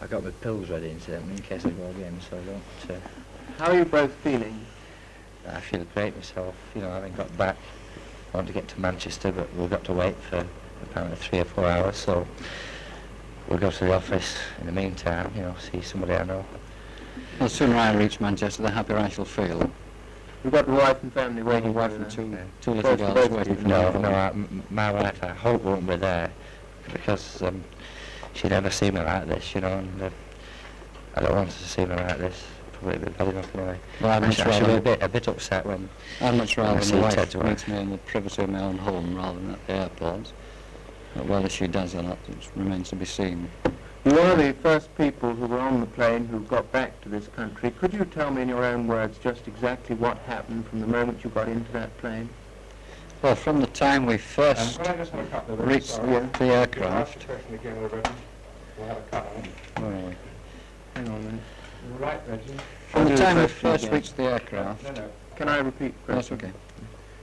I got my pills ready incidentally in case I go again, so I don't... How are you both feeling? I feel great myself, you know, having got back. I want to get to Manchester, but we've got to wait for apparently 3 or 4 hours, so we'll go to the office in the meantime, you know, see somebody I know. The sooner I reach Manchester, the happier I shall feel. You've got a wife and family waiting wife for you and there? two little Both girls of waiting you? for me. No, my wife, I hope, won't be there, because she'd never seen me like this, you know, and I don't want her to see me like this. Probably a bit bad enough anyway. Well, I'd much I should rather be a bit upset when I'd much rather see my wife Ted's meets me in the privacy of my own home rather than at the airport. But whether she does or not, it remains to be seen. You are the first people who were on the plane who got back to this country. Could you tell me in your own words just exactly what happened from the moment you got into that plane? Well, from the time we first reached the aircraft... Where are we? Hang on a minute. Right, Reggie. From the time we first reached the aircraft... Can I repeat the question? That's okay.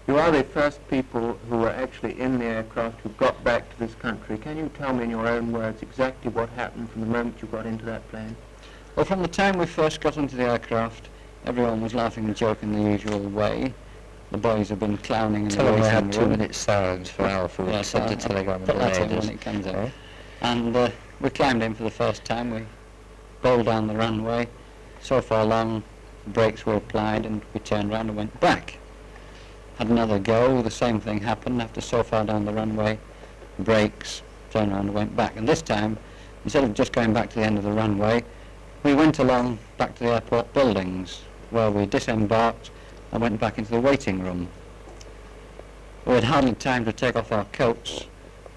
You are the first people who were actually in the aircraft who got back to this country. Can you tell me in your own words exactly what happened from the moment you got into that plane? Well, from the time we first got into the aircraft, everyone was laughing and joking the usual way. The boys have been clowning in the Tell them we waiting had 2 room. minutes silence for Alf, who sent a telegram and put that in delayed us. when it comes out. Eh? And we climbed in for the first time. We bowled down the runway. So far along, the brakes were applied and we turned round and went back. Had another go, the same thing happened. After so far down the runway, brakes, turned around and went back. And this time, instead of just going back to the end of the runway, we went along back to the airport buildings, where we disembarked and went back into the waiting room. We had hardly time to take off our coats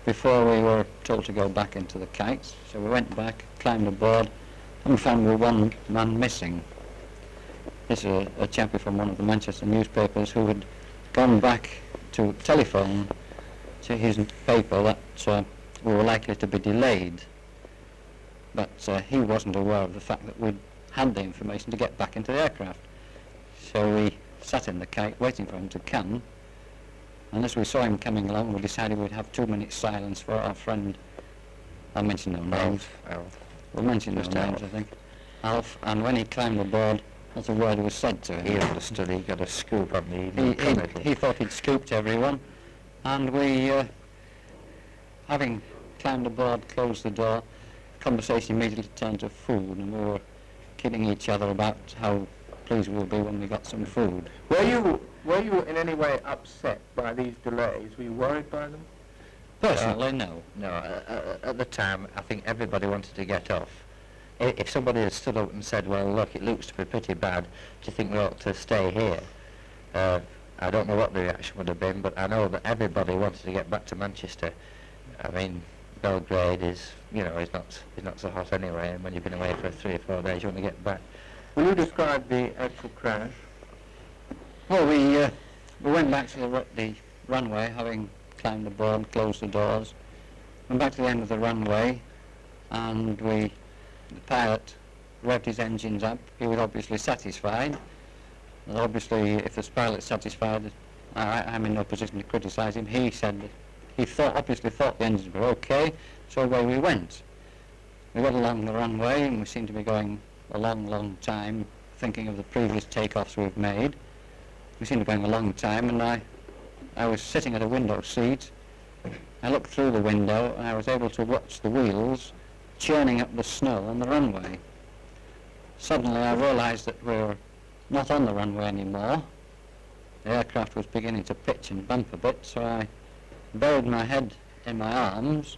before we were told to go back into the kites. So we went back, climbed aboard, and we found we were one man missing. This is a chappie from one of the Manchester newspapers who had gone back to telephone to his paper that we were likely to be delayed. But he wasn't aware of the fact that we'd had the information to get back into the aircraft. So we sat in the kite waiting for him to come, and as we saw him coming along, we decided we'd have 2 minutes silence for our friend. I'll mention no names. Alf. We'll mention no Just names, Alf. I think. Alf, and when he climbed aboard, not a word was said to him. He understood, he got a scoop on me. He thought he'd scooped everyone, and we, having climbed aboard, closed the door, conversation immediately turned to food, and we were kidding each other about how pleased we would be when we got some food. Were you in any way upset by these delays? Were you worried by them? Personally, no. No, at the time, I think everybody wanted to get off. If somebody had stood up and said, well, look, it looks to be pretty bad, do you think we ought to stay here? I don't know what the reaction would have been, but I know that everybody wanted to get back to Manchester. I mean, Belgrade is, you know, is not so hot anyway, and when you've been away for 3 or 4 days, you want to get back. Will you describe the actual crash? Well, we went back to the runway, having climbed aboard, closed the doors, went back to the end of the runway, and the pilot revved his engines up. He was obviously satisfied. And obviously, if the pilot's satisfied, I'm in no position to criticise him. He said that he obviously thought the engines were okay, so away we went. We got along the runway, and we seemed to be going a long, long time, thinking of the previous takeoffs we've made. We seemed to be going a long time, and I was sitting at a window seat. I looked through the window, and I was able to watch the wheels churning up the snow on the runway. Suddenly I realised that we were not on the runway anymore. The aircraft was beginning to pitch and bump a bit, so I buried my head in my arms,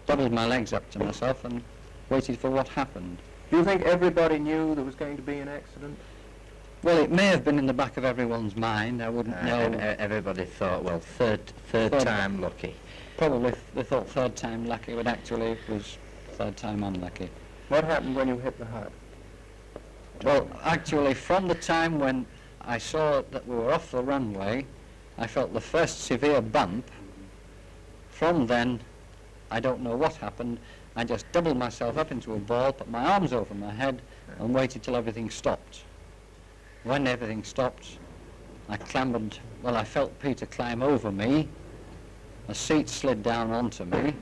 doubled my legs up to myself, and waited for what happened. Do you think everybody knew there was going to be an accident? Well, it may have been in the back of everyone's mind. I wouldn't know. Everybody thought, well, third time lucky. Probably they thought third time lucky, but actually it was third time unlucky. What happened when you hit the hut? Well, actually, from the time when I saw that we were off the runway, I felt the first severe bump. From then, I don't know what happened. I just doubled myself up into a ball, put my arms over my head, and waited till everything stopped. When everything stopped, I clambered, I felt Peter climb over me. A seat slid down onto me,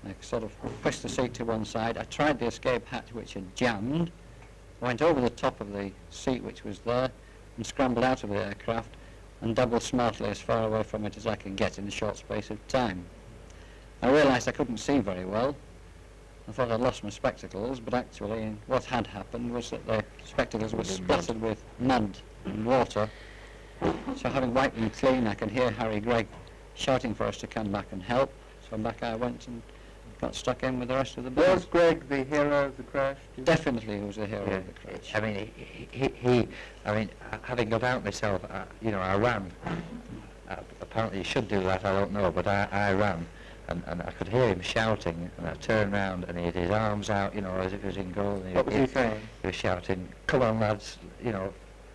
I sort of pushed the seat to one side. I tried the escape hatch, which had jammed. I went over the top of the seat, which was there, and scrambled out of the aircraft and doubled smartly as far away from it as I could get in a short space of time. I realised I couldn't see very well. I thought I'd lost my spectacles, but actually what had happened was that the spectacles were splattered with mud and water. So having wiped them clean, I could hear Harry Gregg shouting for us to come back and help. So back I went and got stuck in with the rest of the boat. Was Gregg the hero of the crash? Definitely he was the hero of the crash. I mean, having got out myself, I ran. Apparently you should do that, I don't know, but I ran. And I could hear him shouting, and I turned round and he had his arms out, as if he was in goal. And What was he saying? He was shouting, "Come on, lads,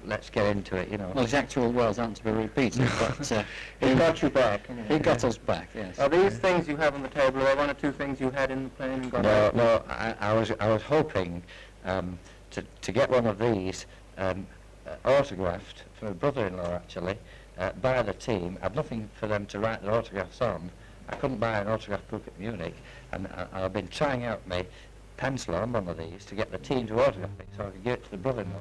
let's get into it, Well, his actual words aren't to be repeated, but He got you back. he got us back, yes. Are these things you have on the table, are there one or two things you had in the plane and got out? No, I was hoping to get one of these autographed from a brother-in-law, actually, by the team. I'd nothing for them to write their autographs on. I couldn't buy an autograph book at Munich, and I've been trying out my pencil on one of these to get the team to autograph it so I could give it to the brother-in-law.